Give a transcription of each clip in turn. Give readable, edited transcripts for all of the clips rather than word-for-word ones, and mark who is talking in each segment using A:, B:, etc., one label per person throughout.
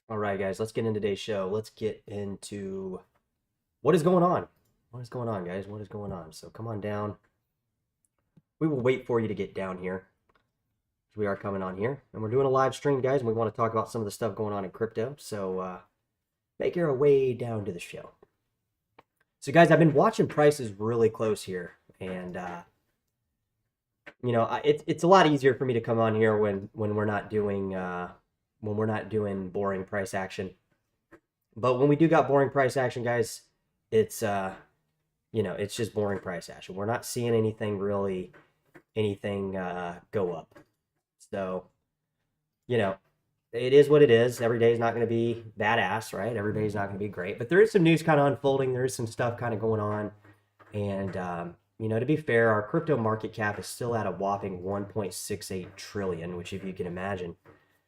A: All right, guys, let's get into today's show. Let's get into what is going on. What is going on, guys? What is going on? So come on down. We will wait for you to get down here. We are coming on here, and we're doing a live stream, guys, and we want to talk about some of the stuff going on in crypto. So make your way down to the show. So, guys, I've been watching prices really close here, and it's a lot easier for me to come on here when we're not doing boring price action. But when we do got boring price action, guys, it's it's just boring price action. We're not seeing anything go up. So, it is what it is. Every day is not going to be badass, right? Every day is not going to be great. But there is some news kind of unfolding. There is some stuff kind of going on. And, to be fair, our crypto market cap is still at a whopping 1.68 trillion, which if you can imagine,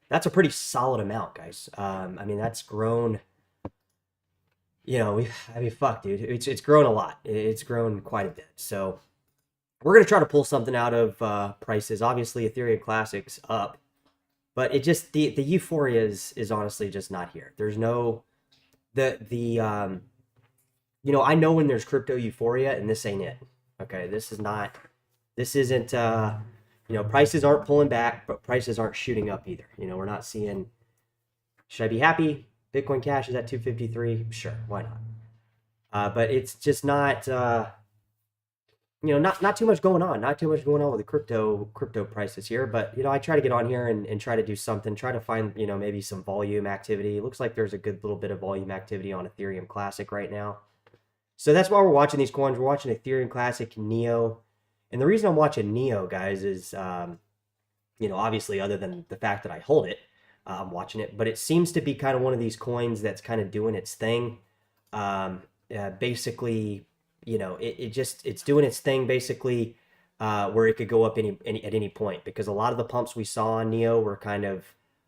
A: that's a pretty solid amount, guys. That's grown. Fuck, dude. It's grown a lot. It's grown quite a bit. So we're gonna try to pull something out of prices. Obviously, Ethereum Classic's up, but it just the euphoria is honestly just not here. There's no the I know when there's crypto euphoria, and this ain't it. Okay, this isn't prices aren't pulling back, but prices aren't shooting up either. We're not seeing. Should I be happy? Bitcoin Cash is at 253. Sure, why not? But it's just not. Not too much going on. Not too much going on with the crypto prices here. But I try to get on here and try to do something. Try to find maybe some volume activity. It looks like there's a good little bit of volume activity on Ethereum Classic right now. So that's why we're watching these coins. We're watching Ethereum Classic, Neo, and the reason I'm watching Neo, guys, is obviously other than the fact that I hold it, I'm watching it. But it seems to be kind of one of these coins that's kind of doing its thing. Basically. It's doing its thing basically, where it could go up at any point, because a lot of the pumps we saw on Neo were kind of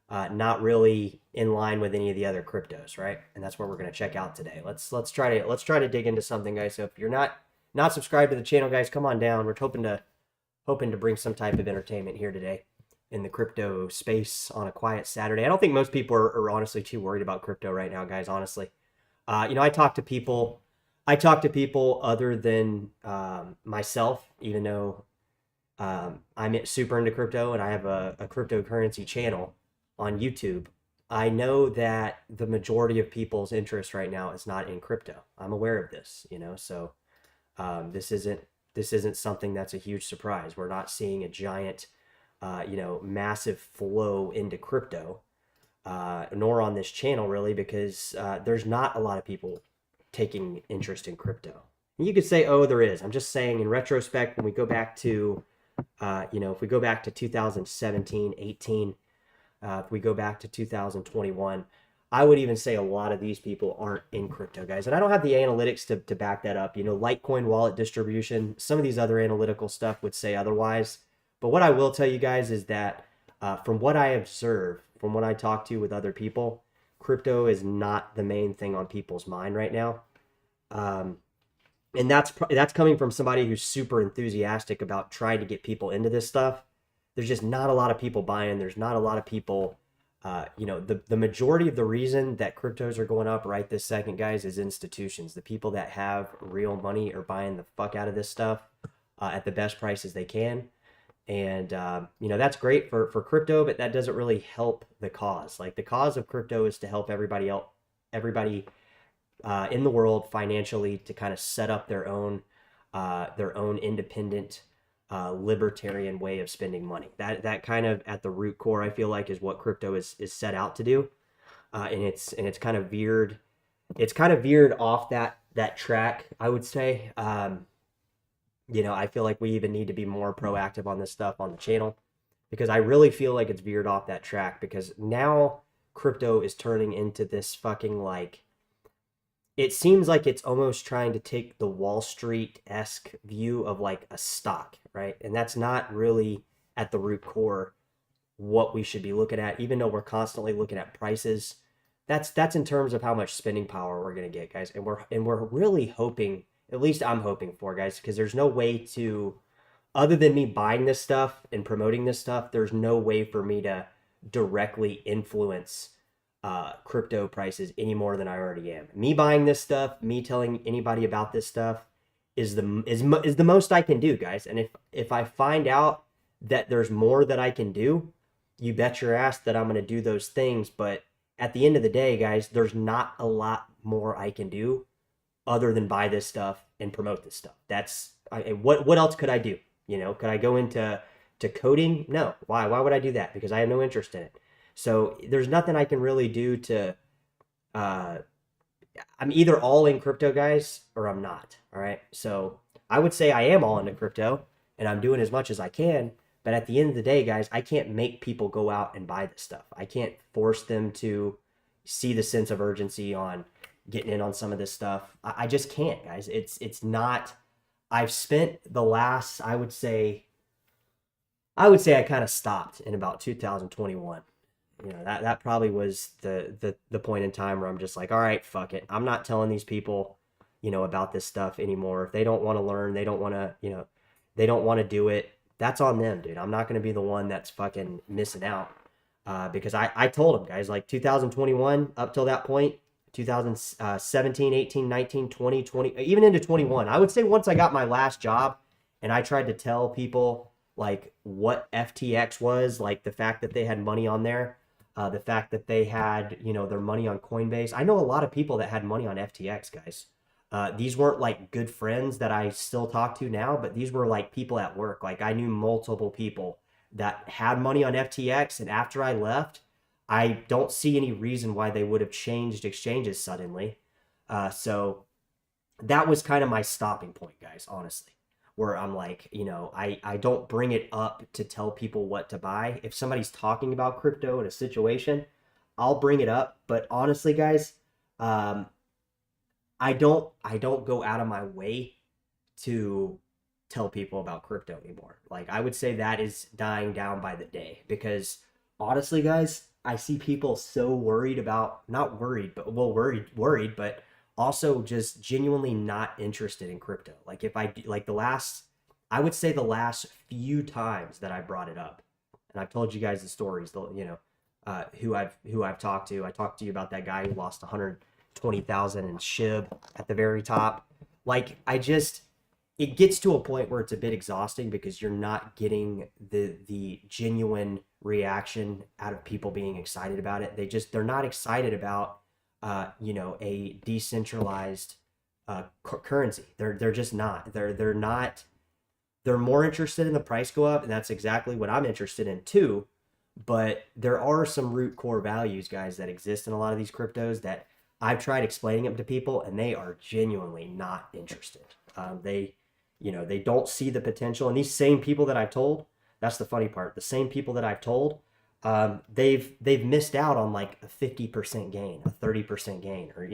A: not really in line with any of the other cryptos, right? And that's what we're going to check out today. Let's try to dig into something, guys. So if you're not subscribed to the channel, guys, come on down. We're hoping to bring some type of entertainment here today in the crypto space on a quiet Saturday. I don't think most people are honestly too worried about crypto right now, guys. Honestly, I talk to people. Other than myself, even though I'm super into crypto and I have a cryptocurrency channel on YouTube. I know that the majority of people's interest right now is not in crypto. I'm aware of this, so this isn't something that's a huge surprise. We're not seeing a giant, massive flow into crypto, nor on this channel really, because there's not a lot of people taking interest in crypto. And you could say, oh, there is. I'm just saying in retrospect, when we go back to, if we go back to 2017, 18, if we go back to 2021, I would even say a lot of these people aren't in crypto, guys. And I don't have the analytics to back that up. Litecoin wallet distribution, some of these other analytical stuff would say otherwise. But what I will tell you guys is that from what I observe, from what I talk to with other people, crypto is not the main thing on people's mind right now. And that's coming from somebody who's super enthusiastic about trying to get people into this stuff. There's just not a lot of people buying. There's not a lot of people, the majority of the reason that cryptos are going up right this second, guys, is institutions. The people that have real money are buying the fuck out of this stuff at the best prices they can. And, that's great for crypto, but that doesn't really help the cause. Like, the cause of crypto is to help everybody in the world financially to kind of set up their own independent, libertarian way of spending money. That kind of at the root core, I feel like, is what crypto is set out to do. And it's kind of veered. It's kind of veered off that track, I would say. I feel like we even need to be more proactive on this stuff on the channel, because I really feel like it's veered off that track, because now crypto is turning into this fucking, like, it seems like it's almost trying to take the Wall Street-esque view of like a stock, right? And that's not really at the root core what we should be looking at, even though we're constantly looking at prices. That's in terms of how much spending power we're going to get, guys. And we're really hoping, at least I'm hoping for, guys, because there's no way to, other than me buying this stuff and promoting this stuff, there's no way for me to directly influence crypto prices any more than I already am. Me buying this stuff, me telling anybody about this stuff is the most I can do, guys. And if I find out that there's more that I can do, you bet your ass that I'm going to do those things. But at the end of the day, guys, there's not a lot more I can do other than buy this stuff and promote this stuff. What else could I do? Could I go into coding? No. Why? Why would I do that? Because I have no interest in it. So there's nothing I can really do to. Uh, I'm either all in crypto, guys, or I'm not. All right. So I would say I am all into crypto, and I'm doing as much as I can. But at the end of the day, guys, I can't make people go out and buy this stuff. I can't force them to see the sense of urgency on getting in on some of this stuff. I just can't, guys. It's not. I've spent the last, I kind of stopped in about 2021. That probably was the point in time where I'm just like, all right, fuck it. I'm not telling these people, about this stuff anymore. If they don't want to learn, they don't want to, they don't want to do it. That's on them, dude. I'm not going to be the one that's fucking missing out. Because I told them, guys, like 2021 up till that point, 2017, 18, 19, 20, 20, even into 21. I would say once I got my last job and I tried to tell people like what FTX was, like the fact that they had money on there, the fact that they had, their money on Coinbase. I know a lot of people that had money on FTX, guys. These weren't like good friends that I still talk to now, but these were like people at work. Like I knew multiple people that had money on FTX, and after I left, I don't see any reason why they would have changed exchanges suddenly. So that was kind of my stopping point, guys, honestly, where I'm like, I don't bring it up to tell people what to buy. If somebody's talking about crypto in a situation, I'll bring it up. But honestly, guys, um, I don't go out of my way to tell people about crypto anymore. Like I would say that is dying down by the day because honestly, guys, I see people so worried about not worried, but well, worried, but also just genuinely not interested in crypto. Like if I like I would say the last few times that I brought it up, and I've told you guys the stories, who I've talked to. I talked to you about that guy who lost 120,000 in SHIB at the very top. Like it gets to a point where it's a bit exhausting because you're not getting the genuine reaction out of people being excited about it. They're not excited about a decentralized currency. They're just not. They're not. They're more interested in the price go up, and that's exactly what I'm interested in too. But there are some root core values, guys, that exist in a lot of these cryptos that I've tried explaining them to people, and they are genuinely not interested. They don't see the potential. And these same people that I've told, that's the funny part. The same people that I've told, they've missed out on like a 50% gain, a 30% gain, or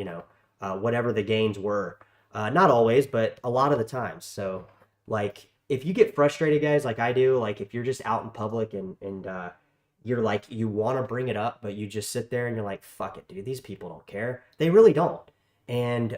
A: whatever the gains were. Not always, but a lot of the times. So like if you get frustrated, guys, like I do, like if you're just out in public and you're like you want to bring it up, but you just sit there and you're like, fuck it, dude, these people don't care. They really don't. And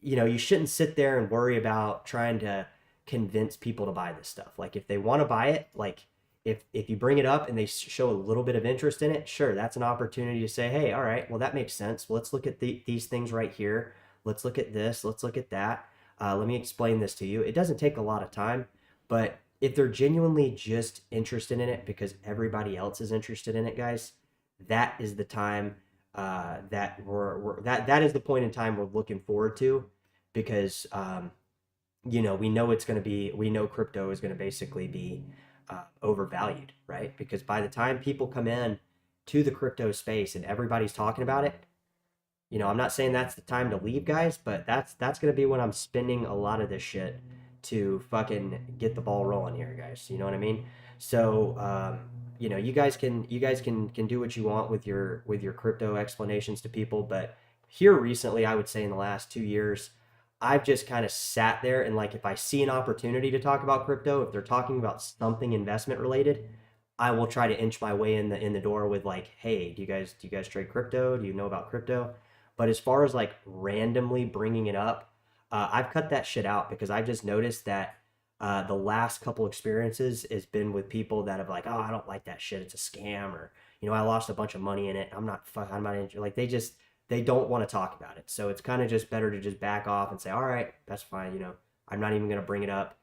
A: you shouldn't sit there and worry about trying to convince people to buy this stuff. Like if they want to buy it, like if you bring it up and they show a little bit of interest in it, sure, that's an opportunity to say, hey, all right, well, that makes sense. Well, let's look at these things right here. Let's look at this. Let's look at that. Let me explain this to you. It doesn't take a lot of time, but if they're genuinely just interested in it because everybody else is interested in it, guys, that is the time that that is the point in time we're looking forward to because we know crypto is going to basically be overvalued, right? Because by the time people come in to the crypto space and everybody's talking about it, I'm not saying that's the time to leave, guys, but that's going to be when I'm spending a lot of this shit to fucking get the ball rolling here, guys. You know what I mean? So, you guys can do what you want with your crypto explanations to people, but here recently, I would say in the last 2 years, I've just kind of sat there and like if I see an opportunity to talk about crypto, if they're talking about something investment related, I will try to inch my way in the door with like, hey, do you guys trade crypto? Do you know about crypto? But as far as like randomly bringing it up, I've cut that shit out because I've just noticed that the last couple experiences has been with people that have like, oh, I don't like that shit. It's a scam, or I lost a bunch of money in it. I'm not interested. Like they don't want to talk about it. So it's kind of just better to just back off and say, all right, that's fine. I'm not even going to bring it up.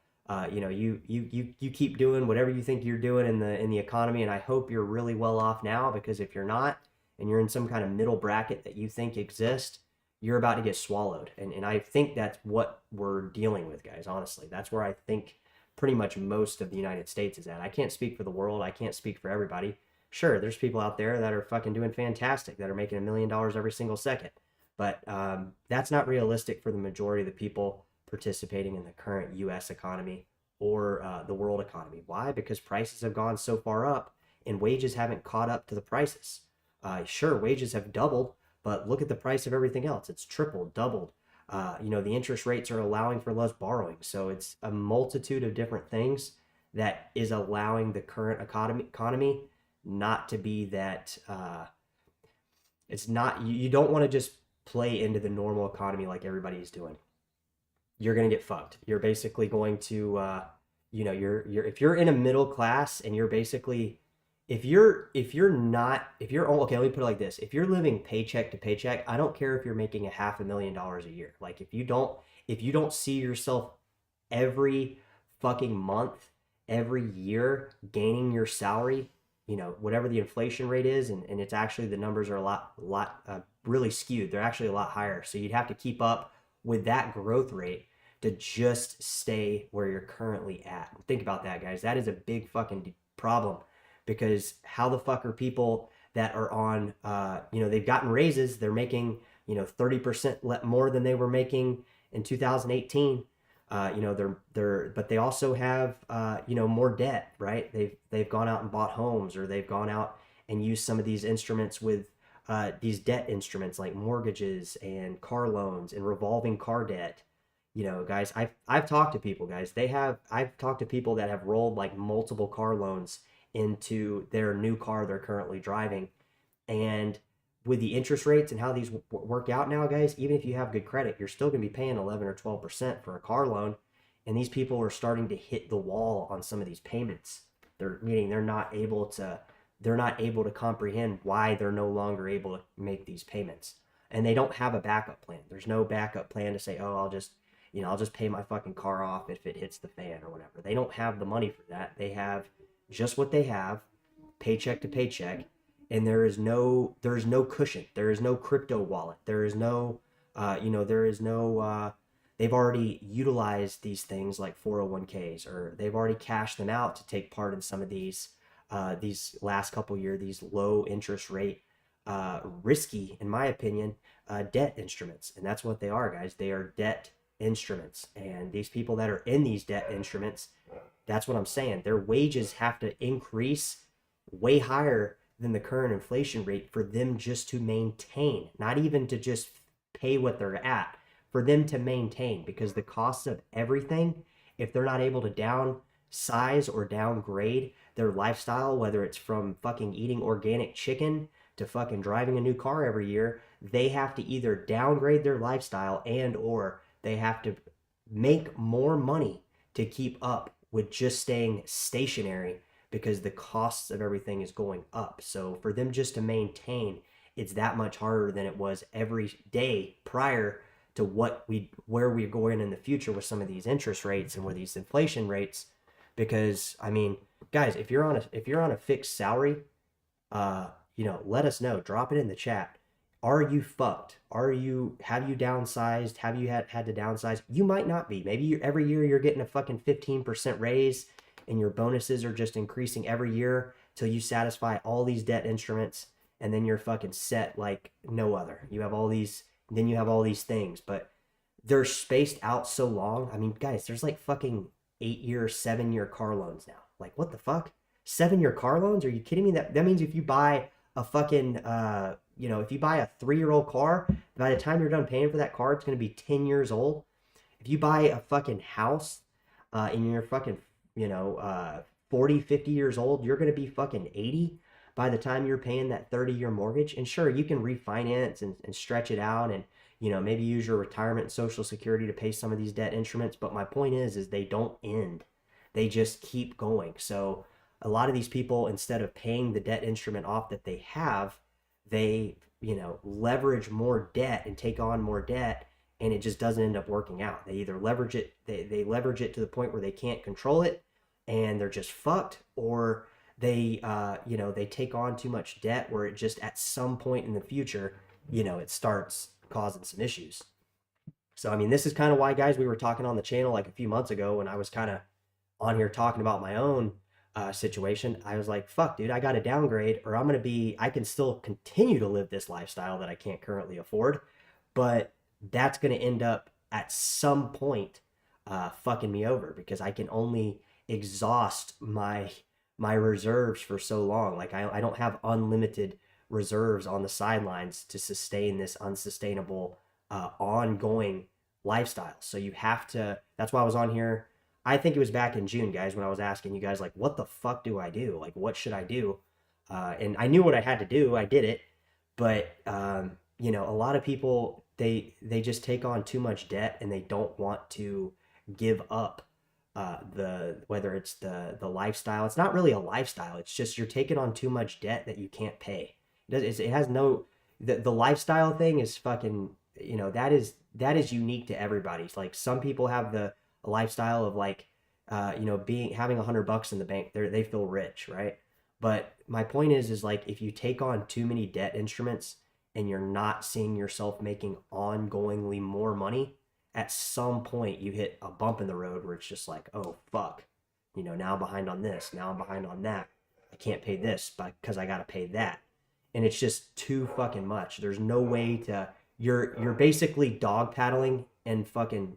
A: You keep doing whatever you think you're doing in the economy, and I hope you're really well off now, because if you're not, and you're in some kind of middle bracket that you think exists, you're about to get swallowed. And I think that's what we're dealing with, guys. Honestly, that's where I think pretty much most of the United States is at. I can't speak for the world. I can't speak for everybody. Sure, there's people out there that are fucking doing fantastic, that are making $1 million every single second. But that's not realistic for the majority of the people participating in the current U.S. economy or the world economy. Why? Because prices have gone so far up and wages haven't caught up to the prices. Sure, wages have doubled, but look at the price of everything else. It's tripled, doubled. The interest rates are allowing for less borrowing. So it's a multitude of different things that is allowing the current economy not to be that. It's not, you don't want to just play into the normal economy like everybody's doing. You're going to get fucked. You're basically going to, you're if you're in a middle class and you're basically, if you're okay, let me put it like this. If you're living paycheck to paycheck, I don't care if you're making $500,000 a year. Like if you don't see yourself every fucking month, every year gaining your salary, whatever the inflation rate is, and it's actually, the numbers are a lot really skewed. They're actually a lot higher. So you'd have to keep up with that growth rate to just stay where you're currently at. Think about that, guys. That is a big fucking problem, because how the fuck are people that are on, they've gotten raises, they're making, 30% more than they were making in 2018. But they also have, more debt, right? They've gone out and bought homes, or they've gone out and used some of these instruments with these debt instruments like mortgages and car loans and revolving car debt. Guys, I've talked to people, guys. I've talked to people that have rolled like multiple car loans into their new car they're currently driving. And with the interest rates and how these work out now, guys, even if you have good credit, you're still going to be paying 11 or 12% for a car loan. And these people are starting to hit the wall on some of these payments. They're not able to comprehend why they're no longer able to make these payments. And they don't have a backup plan. There's no backup plan to say, oh, I'll just pay my fucking car off if it hits the fan or whatever. They don't have the money for that. They have just what they have, paycheck to paycheck, and there is no cushion. There is no crypto wallet. There is no, they've already utilized these things like 401ks, or they've already cashed them out to take part in some of these last couple years, these low interest rate, risky, in my opinion, debt instruments. And that's what they are, guys. They are debt instruments. And these people that are in these debt instruments, that's what I'm saying. Their wages have to increase way higher than the current inflation rate for them just to maintain, not even to just pay what they're at, for them to maintain, because the cost of everything, if they're not able to downsize or downgrade their lifestyle, whether it's from fucking eating organic chicken to fucking driving a new car every year, they have to either downgrade their lifestyle and or they have to make more money to keep up with just staying stationary, because the costs of everything is going up. So for them just to maintain, it's that much harder than it was every day prior to where we're going in the future with some of these interest rates and with these inflation rates. Because I mean, guys, if you're on a fixed salary, let us know. Drop it in the chat. Are you fucked? Have you downsized? Have you had to downsize? You might not be. Maybe every year you're getting a fucking 15% raise, and your bonuses are just increasing every year till you satisfy all these debt instruments, and then you're fucking set like no other. You have all these things, but they're spaced out so long. I mean, guys, there's like fucking 8-year, 7-year car loans now. Like, what the fuck? 7-year car loans? Are you kidding me? That means if you buy a fucking if you buy a 3-year-old car, by the time you're done paying for that car, it's going to be 10 years old. If you buy a fucking house and you're fucking 40, 50 years old, you're going to be fucking 80 by the time you're paying that 30-year mortgage. And sure, you can refinance and stretch it out, and maybe use your retirement and social security to pay some of these debt instruments. But my point is they don't end. They just keep going. So a lot of these people, instead of paying the debt instrument off that they have, they, leverage more debt and take on more debt, and it just doesn't end up working out. They either leverage it, they leverage it to the point where they can't control it and they're just fucked, or they take on too much debt where it just at some point in the future, it starts causing some issues. So, I mean, this is kind of why, guys, we were talking on the channel like a few months ago when I was kind of on here talking about my own situation. I was like, fuck, dude, I got to downgrade, or I can still continue to live this lifestyle that I can't currently afford, but that's going to end up at some point fucking me over, because I can only exhaust my reserves for so long. Like, I don't have unlimited reserves on the sidelines to sustain this unsustainable ongoing lifestyle. So you have to, that's why I was on here. I think it was back in June, guys, when I was asking you guys, like, what the fuck do I do? Like, what should I do? And I knew what I had to do. I did it. But, a lot of people, they just take on too much debt, and they don't want to give up whether it's the lifestyle. It's not really a lifestyle. It's just you're taking on too much debt that you can't pay. It has no, the lifestyle thing is fucking, that is unique to everybody. It's like some people have the lifestyle of like, having $100 in the bank, they feel rich, right? But my point is like, if you take on too many debt instruments and you're not seeing yourself making ongoingly more money, at some point you hit a bump in the road where it's just like, oh fuck, now I'm behind on this, now I'm behind on that. I can't pay this because I got to pay that. And it's just too fucking much. There's no way to, you're basically dog paddling and fucking,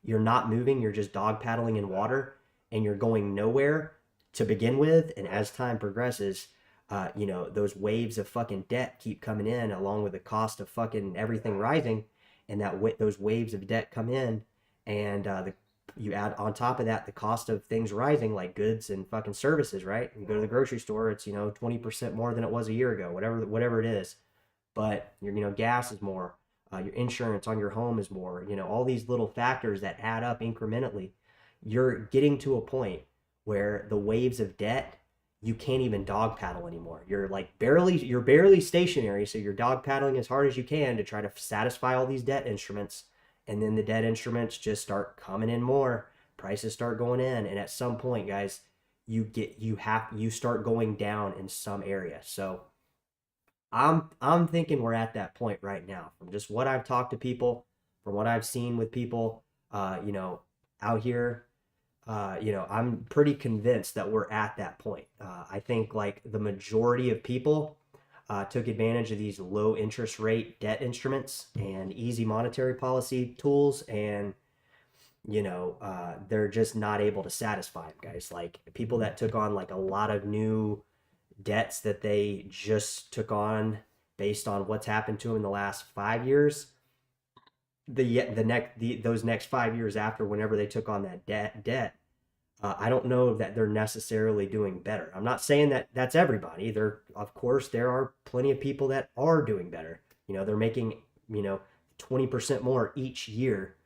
A: you're not moving, you're just dog paddling in water, and you're going nowhere to begin with. And as time progresses, those waves of fucking debt keep coming in, along with the cost of fucking everything rising. And those waves of debt come in, and you add on top of that the cost of things rising, like goods and fucking services, right? You go to the grocery store, it's 20% more than it was a year ago, whatever it is. But your gas is more, your insurance on your home is more, all these little factors that add up incrementally. You're getting to a point where the waves of debt, you can't even dog paddle anymore. You're barely stationary. So you're dog paddling as hard as you can to try to satisfy all these debt instruments. And then the debt instruments just start coming in more. Prices start going in. And at some point, guys, you start going down in some area. So I'm thinking we're at that point right now, from just what I've talked to people, from what I've seen with people, out here. I'm pretty convinced that we're at that point. I think like the majority of people took advantage of these low interest rate debt instruments and easy monetary policy tools, and they're just not able to satisfy them, guys. Like people that took on like a lot of new debts that they just took on based on what's happened to them in the last 5 years. Those next 5 years after, whenever they took on that debt, I don't know that they're necessarily doing better. I'm not saying that that's everybody. Of course, there are plenty of people that are doing better. They're making 20% more each year,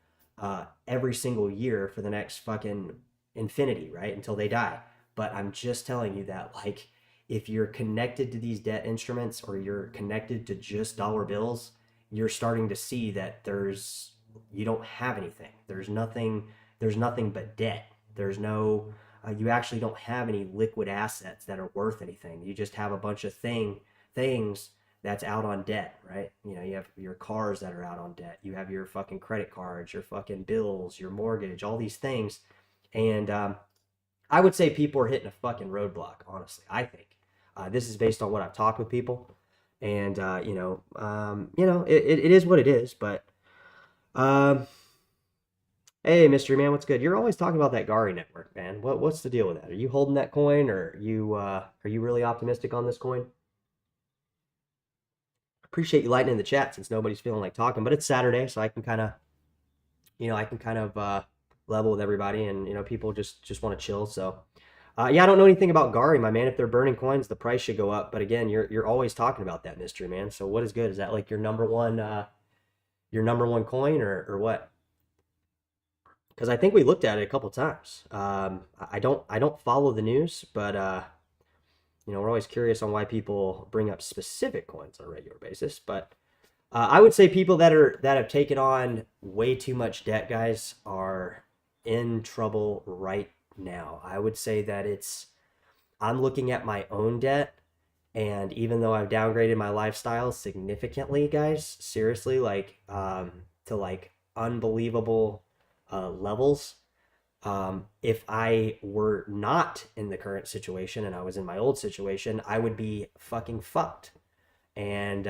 A: every single year for the next fucking infinity, right? Until they die. But I'm just telling you that, like, if you're connected to these debt instruments, or you're connected to just dollar bills, you're starting to see that you don't have anything. There's nothing but debt. There's no, you actually don't have any liquid assets that are worth anything. You just have a bunch of things that's out on debt, right? You have your cars that are out on debt. You have your fucking credit cards, your fucking bills, your mortgage, all these things. And I would say people are hitting a fucking roadblock, honestly. I think this is based on what I've talked with people, and it is what it is. But hey, Mystery Man, what's good? You're always talking about that Gari network, man. What's the deal with that? Are you holding that coin, or are you really optimistic on this coin? Appreciate you lightening the chat since nobody's feeling like talking, but it's Saturday, so I can kind of, level with everybody, and people just want to chill. So, yeah, I don't know anything about Gari, my man. If they're burning coins, the price should go up. But again, you're always talking about that, Mystery Man. So what is good? Is that like your number one coin, or what? Because I think we looked at it a couple times. I don't follow the news, but We're always curious on why people bring up specific coins on a regular basis, but I would say people that have taken on way too much debt, guys, are in trouble right now. I would say that I'm looking at my own debt, and even though I've downgraded my lifestyle significantly, guys, seriously, like to like unbelievable levels. If I were not in the current situation and I was in my old situation, I would be fucking fucked. And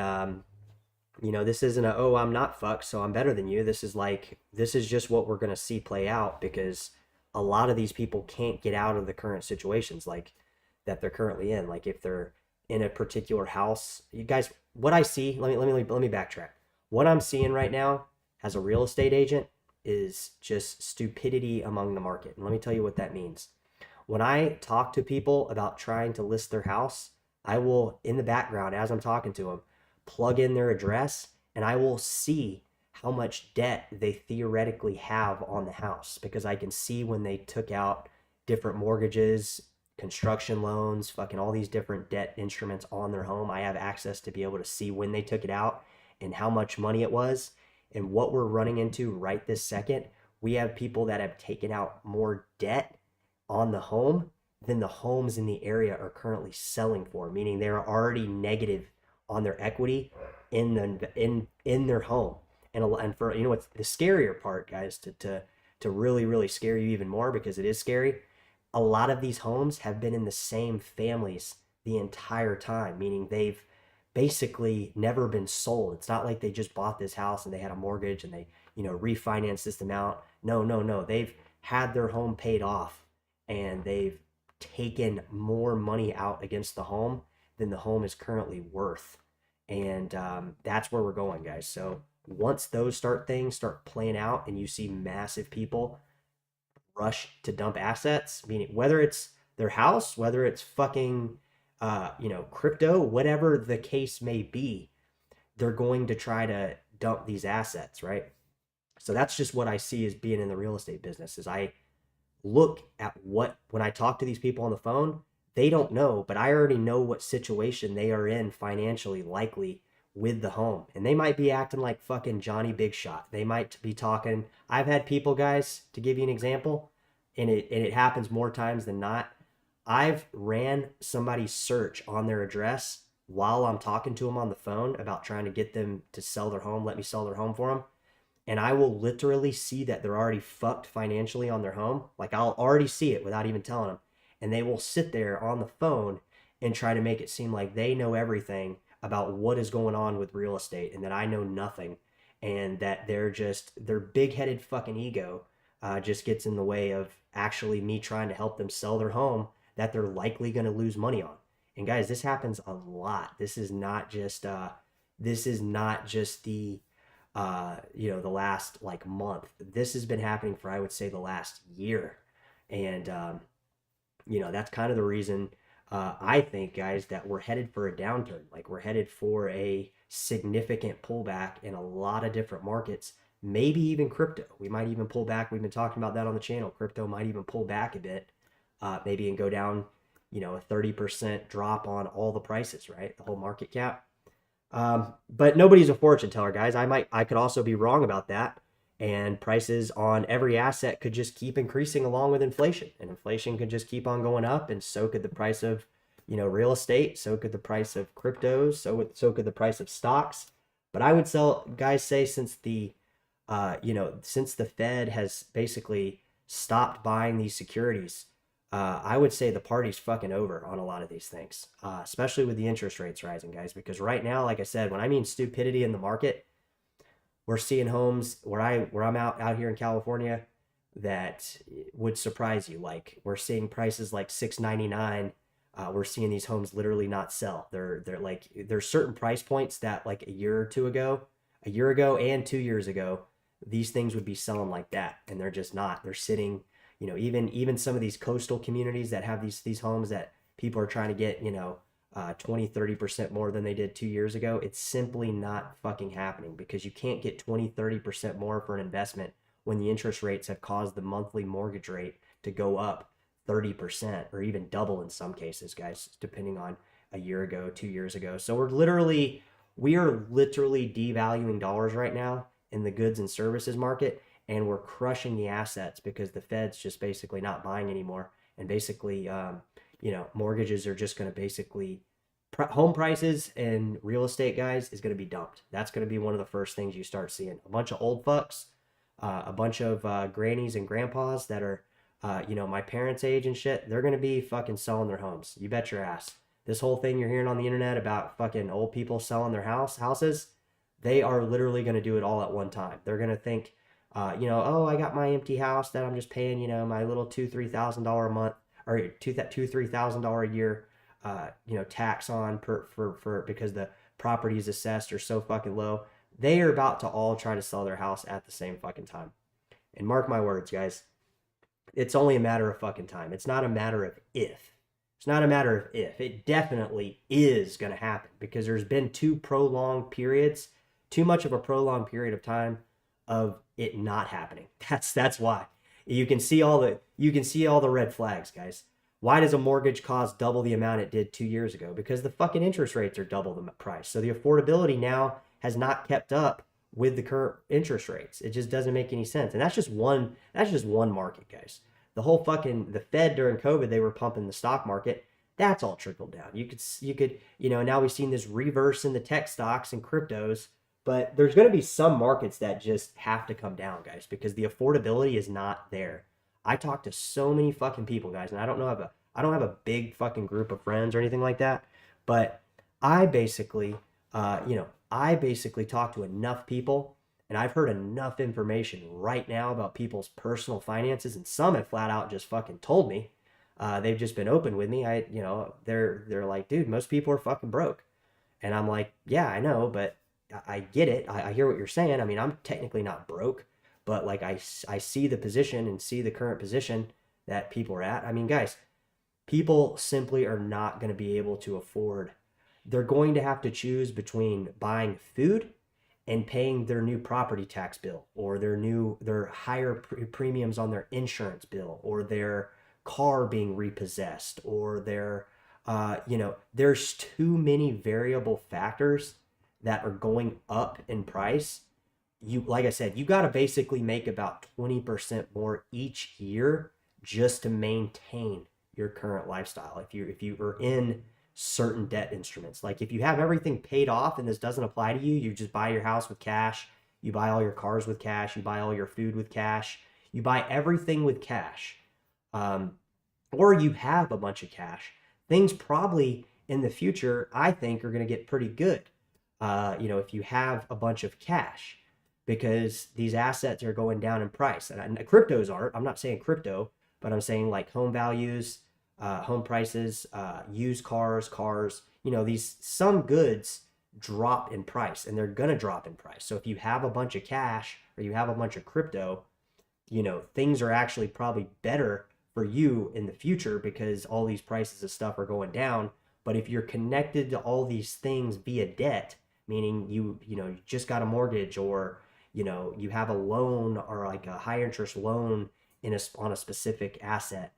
A: this isn't a, oh, I'm not fucked, so I'm better than you. This is just what we're going to see play out because a lot of these people can't get out of the current situations like that they're currently in. Like if they're in a particular house, you guys, what I see, let me backtrack. What I'm seeing right now as a real estate agent is just stupidity among the market. And let me tell you what that means. When I talk to people about trying to list their house, I will, in the background, as I'm talking to them, plug in their address and I will see how much debt they theoretically have on the house because I can see when they took out different mortgages, construction loans, fucking all these different debt instruments on their home. I have access to be able to see when they took it out and how much money it was. And what we're running into right this second, we have people that have taken out more debt on the home than the homes in the area are currently selling for, meaning they're already negative on their equity in their home. And for what's the scarier part, guys, to really really scare you even more because it is scary. A lot of these homes have been in the same families the entire time, meaning they've basically never been sold. It's not like they just bought this house and they had a mortgage and they, refinanced this amount. No, no, no. They've had their home paid off and they've taken more money out against the home than the home is currently worth. And that's where we're going, guys. So once those things start playing out and you see massive people rush to dump assets, meaning whether it's their house, whether it's fucking crypto, whatever the case may be, they're going to try to dump these assets, right? So that's just what I see as being in the real estate business is I look at when I talk to these people on the phone, they don't know, but I already know what situation they are in financially likely with the home. And they might be acting like fucking Johnny Big Shot. They might be talking. I've had people, guys, to give you an example, and it happens more times than not. I've ran somebody's search on their address while I'm talking to them on the phone about trying to get them to sell their home, let me sell their home for them. And I will literally see that they're already fucked financially on their home. Like I'll already see it without even telling them. And they will sit there on the phone and try to make it seem like they know everything about what is going on with real estate and that I know nothing. And that their big-headed fucking ego just gets in the way of actually me trying to help them sell their home that they're likely going to lose money on. And guys, this happens a lot. This is not just the the last like month. This has been happening for I would say the last year. And that's kind of the reason I think, guys, that we're headed for a downturn. Like we're headed for a significant pullback in a lot of different markets, maybe even crypto. We might even pull back. We've been talking about that on the channel. Crypto might even pull back a bit, maybe and go down, a 30% drop on all the prices, right? The whole market cap. But nobody's a fortune teller, guys. I could also be wrong about that. And prices on every asset could just keep increasing along with inflation. And inflation could just keep on going up. And so could the price of, real estate. So could the price of cryptos. So could the price of stocks. But I would say since since the Fed has basically stopped buying these securities, I would say the party's fucking over on a lot of these things, especially with the interest rates rising, guys. Because right now, like I said, when I mean stupidity in the market, we're seeing homes where I'm out here in California that would surprise you. Like we're seeing prices like $699. We're seeing these homes literally not sell. They're like there's certain price points that like a year ago and 2 years ago, these things would be selling like that, and they're just not. They're sitting. Even some of these coastal communities that have these homes that people are trying to get 20-30% more than they did 2 years ago, it's simply not fucking happening because you can't get 20-30% more for an investment when the interest rates have caused the monthly mortgage rate to go up 30% or even double in some cases, guys, depending on a year ago, 2 years ago. So we are literally devaluing dollars right now in the goods and services market, and we're crushing the assets because the Fed's just basically not buying anymore. And basically, mortgages are just going to basically home prices and real estate, guys, is going to be dumped. That's going to be one of the first things you start seeing. A bunch of old fucks, a bunch of grannies and grandpas that are, my parents' age and shit. They're going to be fucking selling their homes. You bet your ass. This whole thing you're hearing on the internet about fucking old people selling their houses, they are literally going to do it all at one time. They're going to think, oh, I got my empty house that I'm just paying, my little $2,000-$3,000 a month, or $2,000-$3,000 a year, tax on for because the property is assessed or so fucking low. They are about to all try to sell their house at the same fucking time. And mark my words, guys, it's only a matter of fucking time. It's not a matter of if. It's not a matter of if. It definitely is going to happen because there's been too much of a prolonged period of time of it not happening. That's why. You can see all the red flags, guys. Why does a mortgage cost double the amount it did 2 years ago? Because the fucking interest rates are double the price. So the affordability now has not kept up with the current interest rates. It just doesn't make any sense. And that's just one market, guys. The Fed during COVID, they were pumping the stock market. That's all trickled down. You could, now we've seen this reverse in the tech stocks and cryptos, but there's going to be some markets that just have to come down, guys, because the affordability is not there. I talk to so many fucking people, guys, and I don't have a big fucking group of friends or anything like that, but I basically talk to enough people, and I've heard enough information right now about people's personal finances, and some have flat out just fucking told me. They've just been open with me. They're like, dude, most people are fucking broke. And I'm like, yeah, I know, but I get it. I hear what you're saying. I mean, I'm technically not broke, but like I see the position and see the current position that people are at. I mean, guys, people simply are not going to be able to afford. They're going to have to choose between buying food and paying their new property tax bill, or their higher premiums on their insurance bill, or their car being repossessed, or there's too many variable factors that are going up in price. Like I said, you got to basically make about 20% more each year just to maintain your current lifestyle. If you are in certain debt instruments, like if you have everything paid off and this doesn't apply to you, you just buy your house with cash, you buy all your cars with cash, you buy all your food with cash, you buy everything with cash, or you have a bunch of cash, things probably in the future, I think, are going to get pretty good. If you have a bunch of cash, because these assets are going down in price. And cryptos aren't. I'm not saying crypto, but I'm saying like home values, home prices, used cars, some goods drop in price, and they're going to drop in price. So if you have a bunch of cash or you have a bunch of crypto, things are actually probably better for you in the future because all these prices of stuff are going down. But if you're connected to all these things via debt, meaning you just got a mortgage, or you have a loan, or like a high interest loan on a specific asset,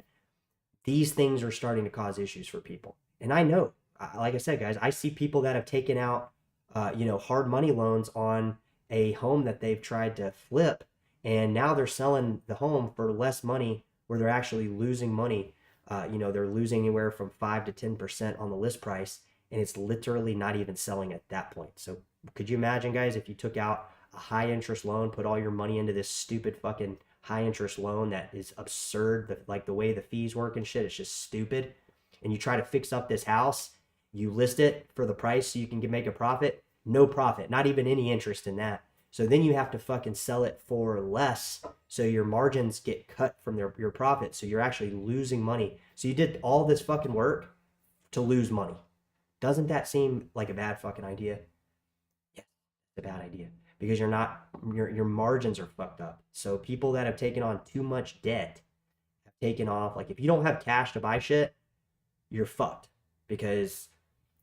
A: these things are starting to cause issues for people. And I know, like I said, guys, I see people that have taken out hard money loans on a home that they've tried to flip, and now they're selling the home for less money, where they're actually losing money. They're losing anywhere from 5 to 10% on the list price, and it's literally not even selling at that point. So could you imagine, guys, if you took out a high interest loan, put all your money into this stupid fucking high interest loan that is absurd, like the way the fees work and shit, it's just stupid, and you try to fix up this house, you list it for the price so you can make a profit, no profit, not even any interest in that. So then you have to fucking sell it for less, so your margins get cut from your profit, so you're actually losing money. So you did all this fucking work to lose money. Doesn't that seem like a bad fucking idea? Yeah, it's a bad idea, because your margins are fucked up. So people that have taken on too much debt have taken off, like if you don't have cash to buy shit, you're fucked, because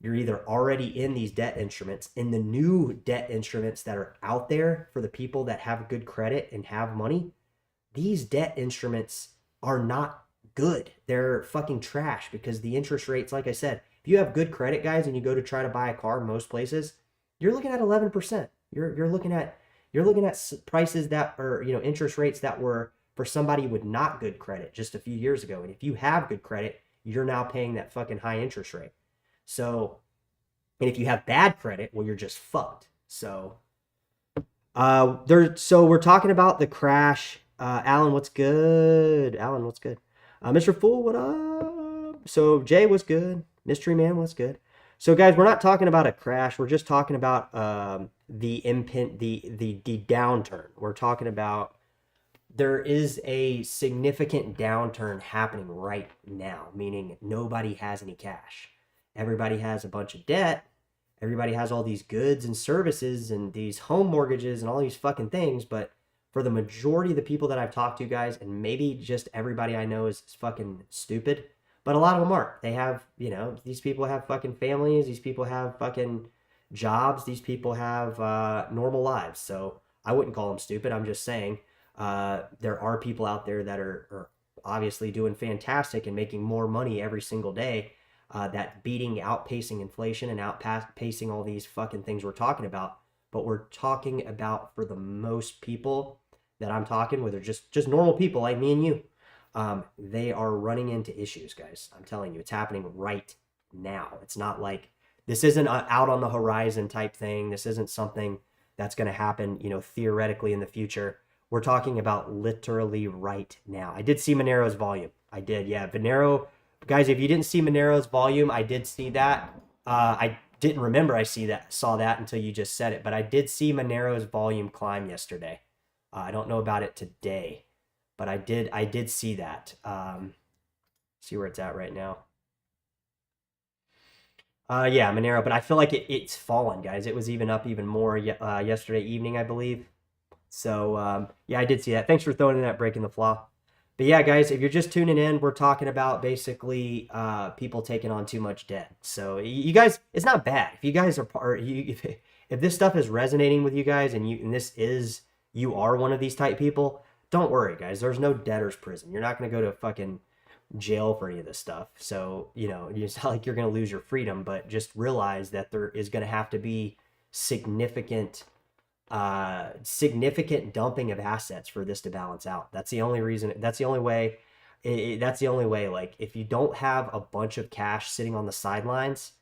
A: you're either already in these debt instruments, in the new debt instruments that are out there for the people that have good credit and have money. These debt instruments are not good. They're fucking trash because the interest rates, like I said, if you have good credit, guys, and you go to try to buy a car most places, you're looking at 11%. You're looking at prices that are, interest rates that were for somebody with not good credit just a few years ago. And if you have good credit, you're now paying that fucking high interest rate. So, and if you have bad credit, well, you're just fucked. So, so we're talking about the crash. Alan, what's good? Alan, what's good? Mr. Fool, what up? So Jay, what's good? Mystery Man, what's good? So guys, we're not talking about a crash. We're just talking about the downturn. We're talking about there is a significant downturn happening right now, meaning nobody has any cash. Everybody has a bunch of debt. Everybody has all these goods and services and these home mortgages and all these fucking things. But for the majority of the people that I've talked to, guys, and maybe just everybody I know is fucking stupid, but a lot of them aren't. They have, these people have fucking families. These people have fucking jobs. These people have normal lives. So I wouldn't call them stupid. I'm just saying there are people out there that are obviously doing fantastic and making more money every single day. That outpacing inflation and outpacing all these fucking things we're talking about. But we're talking about, for the most people that I'm talking with, are just normal people like me and you. They are running into issues, guys. I'm telling you, it's happening right now. It's not like this isn't out on the horizon type thing. This isn't something that's going to happen, theoretically in the future. We're talking about literally right now. I did see Monero's volume. I did, yeah. Monero. Guys, if you didn't see Monero's volume, I did see that. I didn't remember saw that until you just said it, but I did see Monero's volume climb yesterday. I don't know about it today, but I did see that. See where it's at right now. Yeah, Monero, but I feel like it's fallen, guys. It was even up even more yesterday evening, I believe. So, yeah, I did see that. Thanks for throwing in that breaking the flaw. But yeah, guys, if you're just tuning in, we're talking about basically people taking on too much debt. So you guys, it's not bad. If you guys are if this stuff is resonating with you guys and you are one of these type people, don't worry, guys. There's no debtor's prison. You're not going to go to fucking jail for any of this stuff. So, it's not like you're going to lose your freedom, but just realize that there is going to have to be significant dumping of assets for this to balance out. That's the only reason. That's the only way. That's the only way. Like, if you don't have a bunch of cash sitting on the sidelines,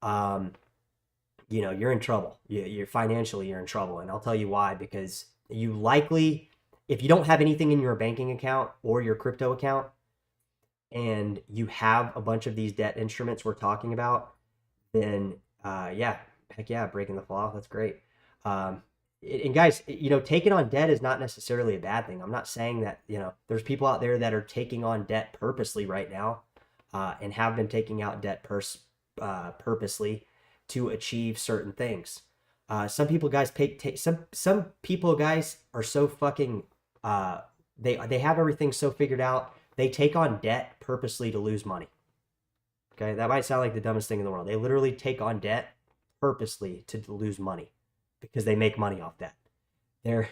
A: you're in trouble. You're financially, you're in trouble. And I'll tell you why, because you likely, if you don't have anything in your banking account or your crypto account, and you have a bunch of these debt instruments we're talking about, then, yeah, heck yeah, breaking the flaw. That's great. And guys, taking on debt is not necessarily a bad thing. I'm not saying that, there's people out there that are taking on debt purposely right now, and have been taking out debt purposely to achieve certain things. Some people, guys, some people, guys, are so fucking, they have everything so figured out. They take on debt purposely to lose money. Okay, that might sound like the dumbest thing in the world. They literally take on debt purposely to lose money, because they make money off that. There's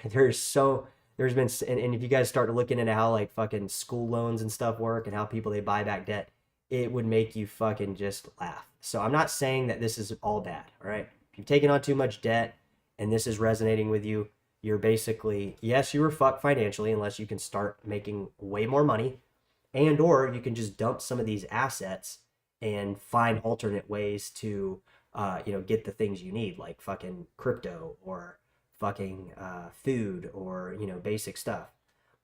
A: been, and if you guys start looking into how like fucking school loans and stuff work and how people they buy back debt, it would make you fucking just laugh. So I'm not saying that this is all bad, all right? If you've taken on too much debt and this is resonating with you, you're basically, yes, you were fucked financially unless you can start making way more money, and or you can just dump some of these assets and find alternate ways to get the things you need, like fucking crypto or fucking food or, basic stuff.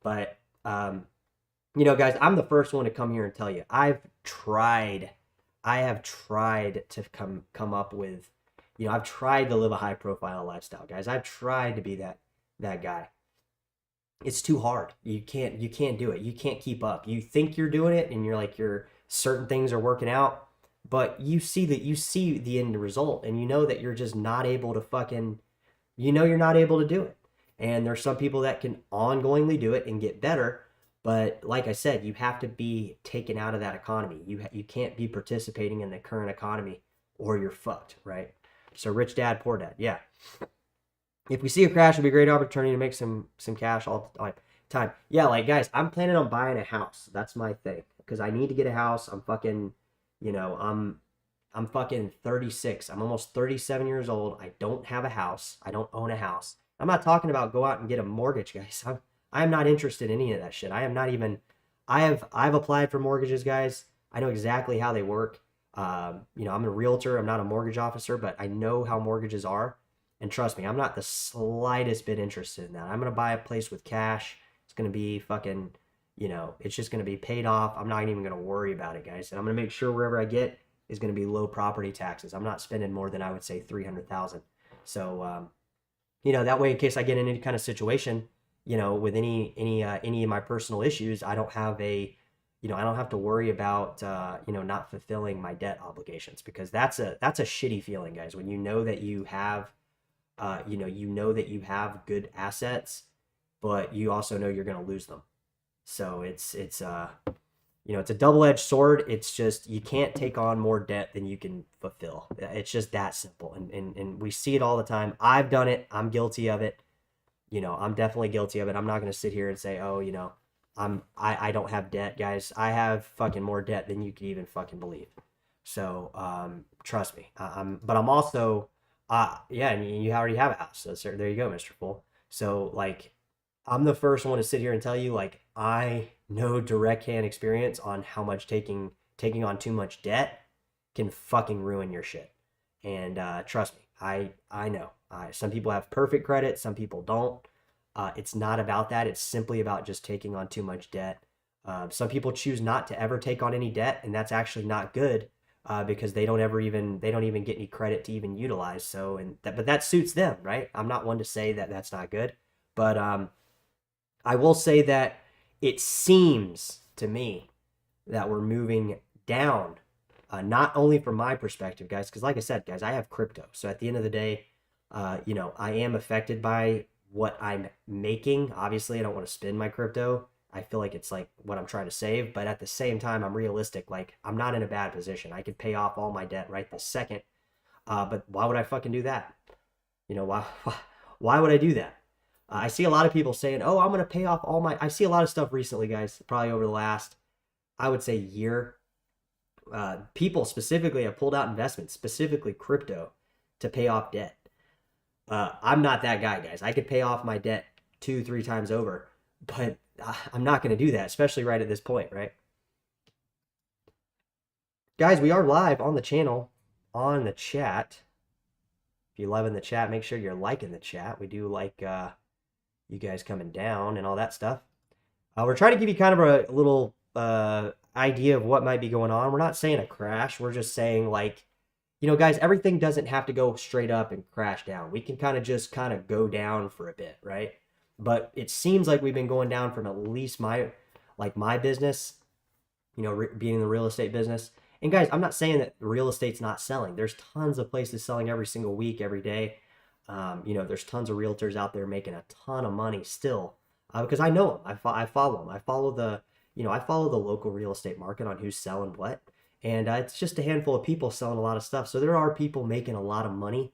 A: But, guys, I'm the first one to come here and tell you, I have tried to come up with, I've tried to live a high profile lifestyle, guys. I've tried to be that guy. It's too hard. You can't do it. You can't keep up. You think you're doing it and you're like, certain things are working out, but you see the end result and you know that you're just not able to fucking, you're not able to do it. And there's some people that can ongoingly do it and get better. But like I said, you have to be taken out of that economy. You can't be participating in the current economy or you're fucked, right? So rich dad, poor dad. Yeah. If we see a crash, it'd be a great opportunity to make some cash all the time. time. Yeah, like guys, I'm planning on buying a house. That's my thing. Because I need to get a house. I'm fucking, you know, I'm fucking 36. I'm almost 37 years old. I don't have a house. I don't own a house. I'm not talking about go out and get a mortgage, guys. I'm not interested in any of that shit. I am not even I've applied for mortgages, guys. I know exactly how they work. You know, I'm a realtor. I'm not a mortgage officer, but I know how mortgages are. And trust me, I'm not the slightest bit interested in that. I'm gonna buy a place with cash. It's gonna be fucking, you know, it's just gonna be paid off. I'm not even gonna worry about it, guys. And I'm gonna make sure wherever I get is gonna be low property taxes. I'm not spending more than I would say 300,000. So, you know, that way in case I get in any kind of situation, you know, with any of my personal issues, I don't have a, you know, I don't have to worry about you know, not fulfilling my debt obligations, because that's a shitty feeling, guys, when you know that you have you know that you have good assets, but you also know you're going to lose them. So it's you know, it's a double-edged sword. It's just you can't take on more debt than you can fulfill. It's just that simple. And we see it all the time. I've done it. I'm guilty of it. You know, I'm definitely guilty of it. I'm not going to sit here and say, "Oh, you know, I don't have debt, guys. I have fucking more debt than you could even fucking believe." So, trust me. But I'm also yeah, and you already have a house. So there you go, Mr. Full. So like I'm the first one to sit here and tell you, like, I know direct hand experience on how much taking on too much debt can fucking ruin your shit. And trust me, I know. Some people have perfect credit, some people don't. It's not about that. It's simply about just taking on too much debt. Some people choose not to ever take on any debt, and that's actually not good, because they don't even get any credit to even utilize. So, but that suits them, right? I'm not one to say that that's not good, but I will say that it seems to me that we're moving down, not only from my perspective, guys, because like I said, guys, I have crypto. So at the end of the day, you know, I am affected by what I'm making. Obviously, I don't want to spend my crypto. I feel like it's like what I'm trying to save, but at the same time, I'm realistic. Like, I'm not in a bad position. I could pay off all my debt right this second. But why would I fucking do that? You know, why would I do that? I see a lot of people saying, "Oh, I'm gonna pay off all my." I see a lot of stuff recently, guys. Probably over the last, I would say, year. People specifically have pulled out investments, specifically crypto, to pay off debt. I'm not that guy, guys. I could pay off my debt 2, 3 times over, but I'm not going to do that, especially right at this point, right? Guys, we are live on the channel, on the chat. If you're loving the chat, make sure you're liking the chat. We do like you guys coming down and all that stuff. We're trying to give you kind of a little idea of what might be going on. We're not saying a crash. We're just saying, like, you know, guys, everything doesn't have to go straight up and crash down. We can kind of go down for a bit, right? But it seems like we've been going down from at least my business, you know, being in the real estate business. And guys, I'm not saying that real estate's not selling. There's tons of places selling every single week, every day. You know, there's tons of realtors out there making a ton of money still, because I know them. I follow them. I follow I follow the local real estate market on who's selling what. And it's just a handful of people selling a lot of stuff. So there are people making a lot of money.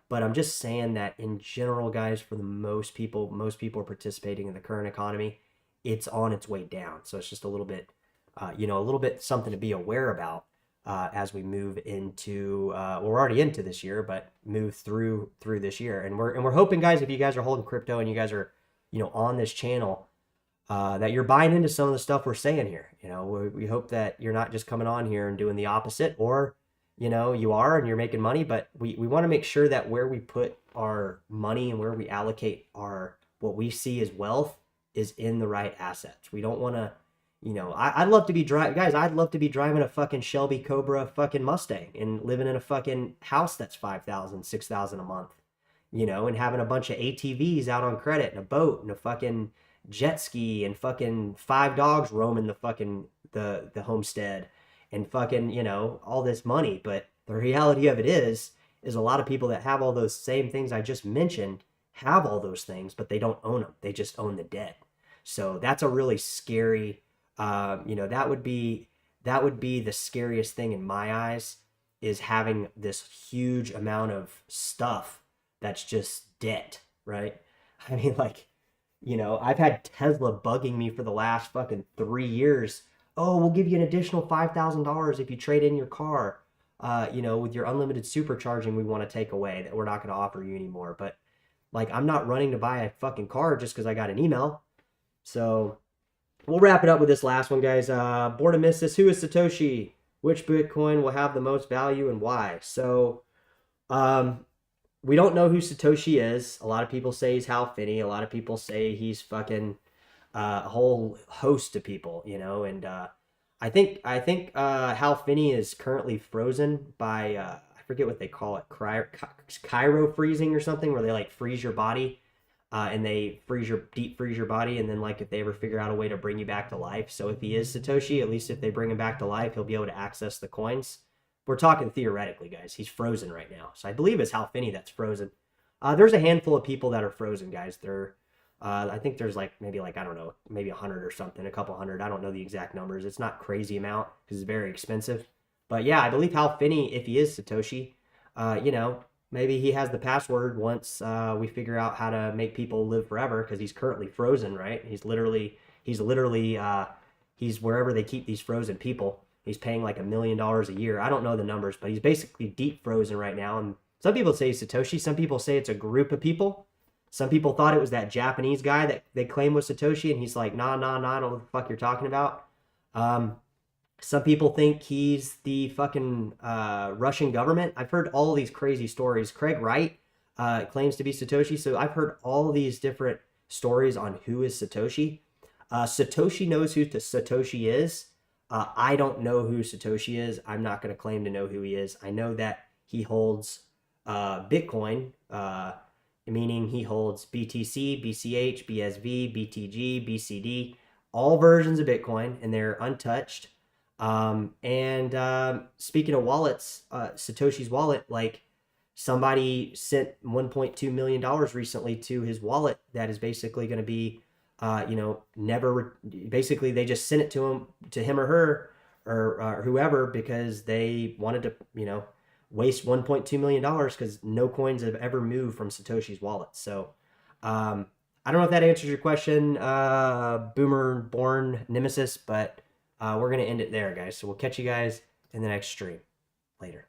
A: But I'm just saying that in general, guys, for the most people are participating in the current economy. It's on its way down. So it's just a little bit, you know, a little bit something to be aware about as we move into, well, we're already into this year, but move through this year. And we're hoping, guys, if you guys are holding crypto and you guys are, you know, on this channel, that you're buying into some of the stuff we're saying here. You know, we hope that you're not just coming on here and doing the opposite, or, you know, you are and you're making money, but we want to make sure that where we put our money and where we allocate what we see as wealth is in the right assets. We don't want to, you know, I'd love to be guys, I'd love to be driving a fucking Shelby Cobra fucking Mustang and living in a fucking house that's 5,000, 6,000 a month, you know, and having a bunch of ATVs out on credit and a boat and a fucking jet ski and fucking 5 dogs roaming the fucking the homestead and fucking, you know, all this money. But the reality of it is a lot of people that have all those same things I just mentioned have all those things, but they don't own them. They just own the debt. So that's a really scary, you know, that would be the scariest thing in my eyes, is having this huge amount of stuff that's just debt, right? I mean, like, I've had Tesla bugging me for the last fucking 3 years. Oh, we'll give you an additional $5,000 if you trade in your car. With your unlimited supercharging, we want to take away that we're not going to offer you anymore. But like, I'm not running to buy a fucking car just because I got an email. So we'll wrap it up with this last one, guys. Born to miss this. Who is Satoshi? Which Bitcoin will have the most value and why? So, um, we don't know who Satoshi is. A lot of people say he's Hal Finney. A lot of people say he's fucking a whole host of people, and I think Hal Finney is currently frozen by I forget what they call it, cryo freezing or something, where they like freeze your body, and they deep freeze your body, and then like if they ever figure out a way to bring you back to life. So if he is Satoshi, at least if they bring him back to life, he'll be able to access the coins. We're talking theoretically, guys. He's frozen right now, so I believe it's Hal Finney that's frozen. There's a handful of people that are frozen, guys. I think there's like maybe like I don't know, maybe 100 or something, a couple hundred. I don't know the exact numbers. It's not crazy amount because it's very expensive. But yeah, I believe Hal Finney, if he is Satoshi, maybe he has the password once we figure out how to make people live forever because he's currently frozen, right? He's wherever they keep these frozen people. He's paying like $1 million a year. I don't know the numbers, but he's basically deep frozen right now. And some people say Satoshi. Some people say it's a group of people. Some people thought it was that Japanese guy that they claim was Satoshi, and he's like, nah, nah, nah, I don't know what the fuck you're talking about. Um, some people think he's the fucking Russian government. I've heard all these crazy stories. Craig Wright claims to be Satoshi, so I've heard all these different stories on who is Satoshi. Satoshi knows who Satoshi is. I don't know who Satoshi is. I'm not going to claim to know who he is. I know that he holds Bitcoin, meaning he holds BTC, BCH, BSV, BTG, BCD, all versions of Bitcoin, and they're untouched. And speaking of wallets, Satoshi's wallet, like somebody sent $1.2 million recently to his wallet that is basically going to be, basically they just sent it to him or her or whoever because they wanted to, waste $1.2 million because no coins have ever moved from Satoshi's wallet. So, I don't know if that answers your question, Boomer Born Nemesis, but we're going to end it there, guys. So we'll catch you guys in the next stream. Later.